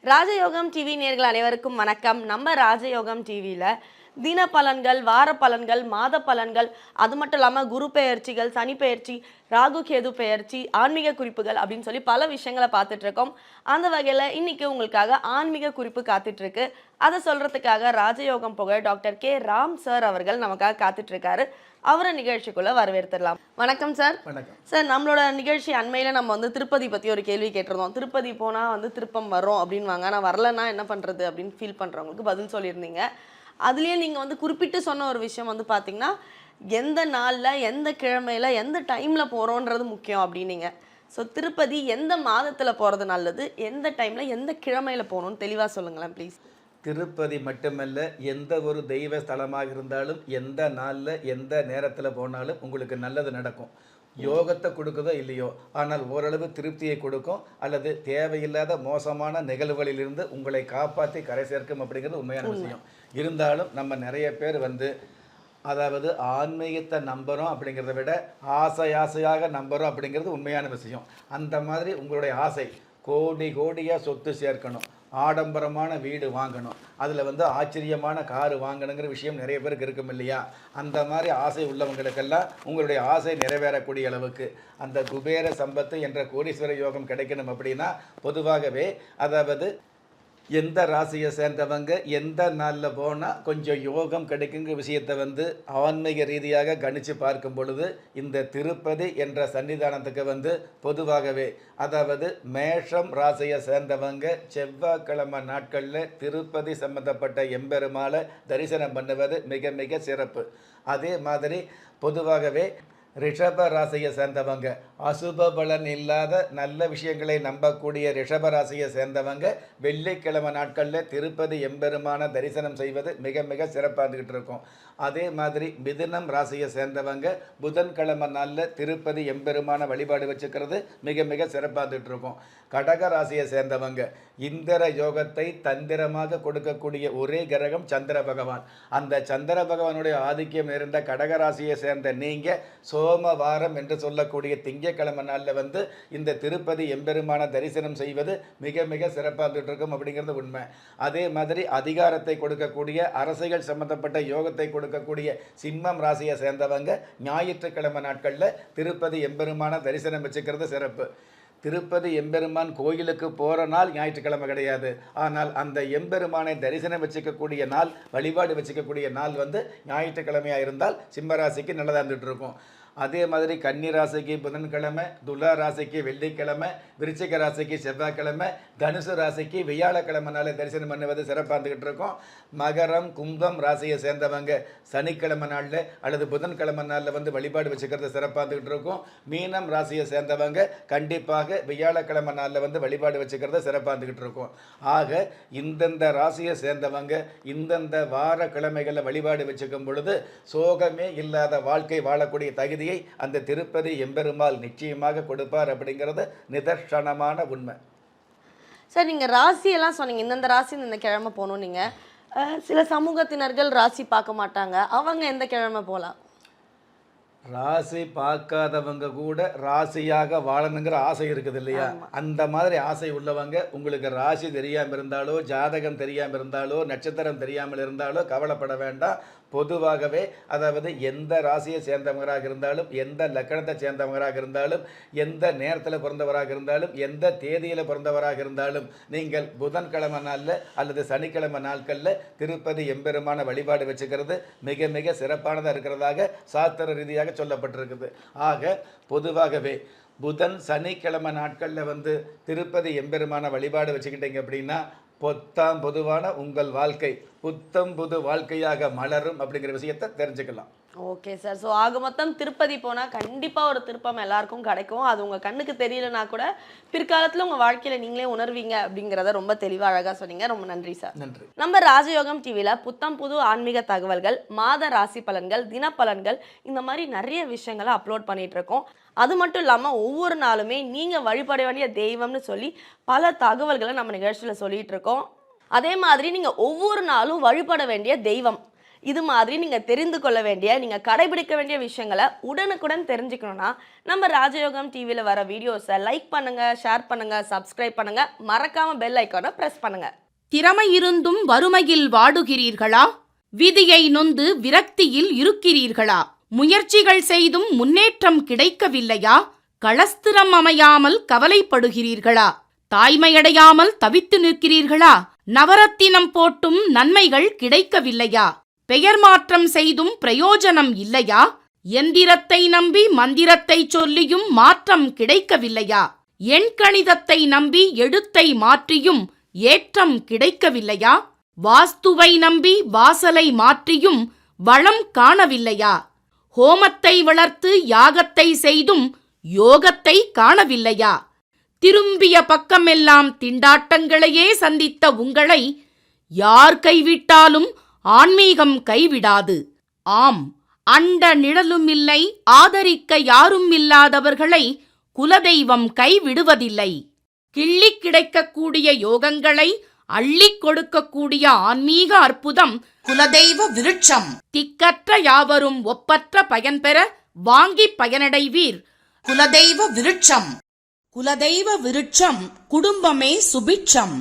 ராஜயோகம் டிவி நேயர்கள் அனைவருக்கும் வணக்கம். நம்ம ராஜயோகம் டிவியில் தின பலன்கள், வார பலன்கள், மாத பலன்கள், அது மட்டும் இல்லாமல் குரு பெயர்ச்சிகள், சனி பெயர்ச்சி, ராகு கேது பெயர்ச்சி, ஆன்மீக குறிப்புகள் அப்படின்னு சொல்லி பல விஷயங்களை பார்த்துட்டு இருக்கோம். அந்த வகையில் இன்னைக்கு உங்களுக்காக ஆன்மீக குறிப்பு காத்துட்டு இருக்கு. அதை சொல்றதுக்காக ராஜயோகம் புகழ் டாக்டர் கே ராம் சார் அவர்கள் நமக்காக காத்துட்டு இருக்காரு. அவரை நிகழ்ச்சிக்குள்ள வரவேற்றுடலாம். வணக்கம் சார். வணக்கம் சார். நம்மளோட நிகழ்ச்சி அண்மையில் நம்ம திருப்பதி பற்றி ஒரு கேள்வி கேட்டிருந்தோம். திருப்பதி போனால் திருப்பம் வரும் அப்படின்வாங்க, ஆனால் வரலன்னா என்ன பண்ணுறது அப்படின்னு ஃபீல் பண்ணுறவங்களுக்கு பதில் சொல்லியிருந்தீங்க. அதுலேயே நீங்கள் குறிப்பிட்டு சொன்ன ஒரு விஷயம் பார்த்தீங்கன்னா, எந்த நாளில், எந்த கிழமையில், எந்த டைமில் போகிறோன்றது முக்கியம் அப்படின்னீங்க. ஸோ திருப்பதி எந்த மாதத்தில் போகிறது நல்லது, எந்த டைமில், எந்த கிழமையில் போகணும்னு தெளிவாக சொல்லுங்களேன் ப்ளீஸ். திருப்பதி மட்டுமல்ல, எந்த ஒரு தெய்வ ஸ்தலமாக இருந்தாலும் எந்த நாளில் எந்த நேரத்தில் போனாலும் உங்களுக்கு நல்லது நடக்கும். யோகத்தை கொடுக்குதோ இல்லையோ, ஆனால் ஓரளவு திருப்தியை கொடுக்கும், அல்லது தேவையில்லாத மோசமான நிகழ்வுகளிலிருந்து உங்களை காப்பாற்றி கரை சேர்க்கும் அப்படிங்கிறது உண்மையான விஷயம். இருந்தாலும் நம்ம நிறைய பேர் அதாவது ஆன்மீகத்தை நம்புகிறோம் அப்படிங்கிறத விட ஆசையாக நம்புகிறோம் அப்படிங்கிறது உண்மையான விஷயம். அந்த மாதிரி உங்களுடைய ஆசை கோடி கோடியாக சொத்து சேர்க்கணும், ஆடம்பரமான வீடு வாங்கணும், அதில் ஆச்சரியமான காரு வாங்கணுங்கிற விஷயம் நிறைய பேருக்கு இருக்கும் இல்லையா? அந்த மாதிரி ஆசை உள்ளவங்களுக்கெல்லாம் உங்களுடைய ஆசை நிறைவேறக்கூடிய அளவுக்கு அந்த குபேர சம்பத்து என்ற கோடீஸ்வர யோகம் கிடைக்கணும் அப்படின்னா, பொதுவாகவே அதாவது எந்த ராசியை சேர்ந்தவங்க எந்த நாளில் போனால் கொஞ்சம் யோகம் கிடைக்குங்கிற விஷயத்தை ஆன்மீக ரீதியாக கணித்து பார்க்கும் பொழுது இந்த திருப்பதி என்ற சன்னிதானத்துக்கு பொதுவாகவே அதாவது மேஷம் ராசியை சேர்ந்தவங்க செவ்வாய்க்கிழமை நாட்களில் திருப்பதி சம்பந்தப்பட்ட எம்பெருமாளை தரிசனம் பண்ணுவது மிக மிக சிறப்பு. அதே மாதிரி பொதுவாகவே ரிஷப ராசியை சேர்ந்தவங்க அசுப பலன் இல்லாத நல்ல விஷயங்களை நம்பக்கூடிய ரிஷப ராசியை சேர்ந்தவங்க வெள்ளிக்கிழமை நாட்களில் திருப்பதி எம்பெருமான தரிசனம் செய்வது மிக மிக சிறப்பாக இருந்துகிட்டு இருக்கும். அதே மாதிரி மிதுனம் ராசியை சேர்ந்தவங்க புதன்கிழமை நாளில் திருப்பதி எம்பெருமான வழிபாடு வச்சுக்கிறது மிக மிக சிறப்பாக இருந்துகிட்டு இருக்கும். கடக ராசியை சேர்ந்தவங்க இந்திர யோகத்தை தந்திரமாக கொடுக்கக்கூடிய ஒரே கிரகம் சந்திர பகவான். அந்த சந்திர பகவானுடைய ஆதிக்கம் இருந்த கடகராசியை சேர்ந்த நீங்கள் சோமவாரம் என்று சொல்லக்கூடிய திங்கட்கிழமை நாளில் இந்த திருப்பதி எம்பெருமான தரிசனம் செய்வது மிக மிக சிறப்பாக இருக்கும் அப்படிங்கிறது உண்மை. அதே மாதிரி அதிகாரத்தை கொடுக்கக்கூடிய அரசியல் சம்பந்தப்பட்ட யோகத்தை கொடுக்கக்கூடிய சிம்மம் ராசியை சேர்ந்தவங்க ஞாயிற்றுக்கிழமை நாட்களில் திருப்பதி எம்பெருமான தரிசனம் வச்சுக்கிறது சிறப்பு. திருப்பதி எம்பெருமான் கோயிலுக்கு போகிற நாள் ஞாயிற்றுக்கிழமை கிடையாது, ஆனால் அந்த எம்பெருமானை தரிசனம் வச்சுக்கக்கூடிய நாள், வழிபாடு வச்சுக்கக்கூடிய நாள் ஞாயிற்றுக்கிழமையாக இருந்தால் சிம்மராசிக்கு நல்லதாக இருந்துகிட்டு இருக்கும். அதே மாதிரி கன்னி ராசிக்கு புதன்கிழமை, துலா ராசிக்கு வெள்ளிக்கிழமை, விருச்சிக ராசிக்கு செவ்வாய்க்கிழமை, தனுசு ராசிக்கு வியாழக்கிழமை நாளை தரிசனம் பண்ணுவது சிறப்பாக இருந்துகிட்டு இருக்கும். மகரம் கும்பம் ராசியை சேர்ந்தவங்க சனிக்கிழமை நாளில் அல்லது புதன்கிழமை நாளில் வழிபாடு வச்சுக்கிறது சிறப்பாக இருந்துகிட்டு இருக்கும். மீனம் ராசியை சேர்ந்தவங்க கண்டிப்பாக வியாழக்கிழமை நாளில் வழிபாடு வச்சுக்கிறது சிறப்பாக இருந்துகிட்டு இருக்கும். ஆக இந்தந்த ராசியை சேர்ந்தவங்க இந்தந்த வார கிழமைகளில் வழிபாடு வச்சுக்கும் பொழுது சோகமே இல்லாத வாழ்க்கை வாழக்கூடிய தகுதி அந்த திருப்பதி எம்பெருமாள் நிச்சயமாக கொடுப்பார் அப்படிங்கிறது நிதர்சனமான உண்மை. சார், நீங்க ராசியெல்லாம் சொன்னீங்க, இந்தந்த ராசி இந்த கிழமை போகணும். நீங்க சில சமூகத்தினர்கள் ராசி பார்க்க மாட்டாங்க, அவங்க எந்த கிழமை போகலாம்? ராசி பார்க்காதவங்க கூட ராசியாக வாழணுங்கிற ஆசை இருக்குது இல்லையா? அந்த மாதிரி ஆசை உள்ளவங்க உங்களுக்கு ராசி தெரியாமல் இருந்தாலோ, ஜாதகம் தெரியாமல் இருந்தாலோ, நட்சத்திரம் தெரியாமல் இருந்தாலோ கவலைப்பட வேண்டாம். பொதுவாகவே அதாவது எந்த ராசியை சேர்ந்தவங்களாக இருந்தாலும், எந்த லக்கணத்தை சேர்ந்தவங்களாக இருந்தாலும், எந்த நேரத்தில் பிறந்தவராக இருந்தாலும், எந்த தேதியில் பிறந்தவராக இருந்தாலும் நீங்கள் புதன்கிழமை நாளில் அல்லது சனிக்கிழமை நாட்களில் திருப்பதி எம்பெருமான வழிபாடு வச்சுக்கிறது மிக மிக சிறப்பானதாக இருக்கிறதாக சாஸ்திர ரீதியாக சொல்லப்பட்டிருக்குது. ஆக பொதுவாகவே புதன் சனிக்கிழமை நாட்களில் திருப்பதி எம்பெருமான வழிபாடு வச்சுக்கிட்டீங்க அப்படின்னா பொதுவான உங்கள் வாழ்க்கை புத்தம் புது வாழ்க்கையாக மலரும் அப்படிங்கிற விஷயத்தை தெரிஞ்சுக்கலாம். Okay sir. ஸோ ஆக மொத்தம் திருப்பதி போனால் கண்டிப்பாக ஒரு திருப்பம் எல்லாருக்கும் கிடைக்கும். அது உங்கள் கண்ணுக்கு தெரியலனா கூட பிற்காலத்தில் உங்கள் வாழ்க்கையில் நீங்களே உணர்வீங்க அப்படிங்கிறத ரொம்ப தெளிவாக அழகாக சொன்னீங்க. ரொம்ப நன்றி சார். நன்றி. நம்ம ராஜயோகம் டிவியில் புத்தம் புது ஆன்மீக தகவல்கள், மாத ராசி பலன்கள், தினப்பலன்கள், இந்த மாதிரி நிறைய விஷயங்களை அப்லோட் பண்ணிட்டு இருக்கோம். அது மட்டும் இல்லாமல் ஒவ்வொரு நாளுமே நீங்கள் வழிபட வேண்டிய தெய்வம்னு சொல்லி பல தகவல்களை நம்ம நிகழ்ச்சியில் சொல்லிட்டு இருக்கோம். அதே மாதிரி நீங்கள் ஒவ்வொரு நாளும் வழிபட வேண்டிய தெய்வம் இது மாதிரி நீங்கள் தெரிந்து கொள்ள வேண்டிய, நீங்கள் கடைபிடிக்க வேண்டிய விஷயங்களை உடனுக்குடன் தெரிஞ்சுக்கணும்னா நம்ம ராஜயோகம் டிவியில் வர வீடியோஸை லைக் பண்ணுங்கள், ஷேர் பண்ணுங்கள், சப்ஸ்கிரைப் பண்ணுங்கள், மறக்காமல் பெல் ஐக்கானை ப்ரெஸ் பண்ணுங்கள். திறமை இருந்தும் வறுமையில் வாடுகிறீர்களா? விதியை நொந்து விரக்தியில் இருக்கிறீர்களா? முயற்சிகள் செய்தும் முன்னேற்றம் கிடைக்கவில்லையா? களஸ்திரம் அமையாமல் கவலைப்படுகிறீர்களா? தாய்மையடையாமல் தவித்து நிற்கிறீர்களா? நவரத்தினம் போட்டும் நன்மைகள் கிடைக்கவில்லையா? பெயர் மாற்றம் செய்தும் பிரயோஜனம் இல்லையா? எந்திரத்தை நம்பி மந்திரத்தை சொல்லியும் மாற்றம் கிடைக்கவில்லையா? எண்கணிதத்தை நம்பி எழுத்தை மாற்றியும் ஏற்றம் கிடைக்கவில்லையா? வாஸ்துவை நம்பி வாசலை மாற்றியும் வளம் காணவில்லையா? ஹோமத்தை வளர்த்து யாகத்தை செய்தும் யோகத்தை காணவில்லையா? திரும்பிய பக்கமெல்லாம் திண்டாட்டங்களையே சந்தித்த உங்களை யார் கைவிட்டாலும் ஆன்மீகம் கைவிடாது. ஆம், அண்ட நிழலுமில்லை, ஆதரிக்க யாரும் இல்லாதவர்களை குலதெய்வம் கைவிடுவதில்லை. கிள்ளிக் கிடைக்கக்கூடிய யோகங்களை அள்ளிக் கொடுக்கக்கூடிய ஆன்மீக அற்புதம் குலதெய்வ விருட்சம். திக்கற்ற யாவரும் ஒப்பற்ற பயன்பெற வாங்கி பயனடைவீர். குலதெய்வ விருட்சம். குலதெய்வ விருட்சம் குடும்பமே சுபிட்சம்.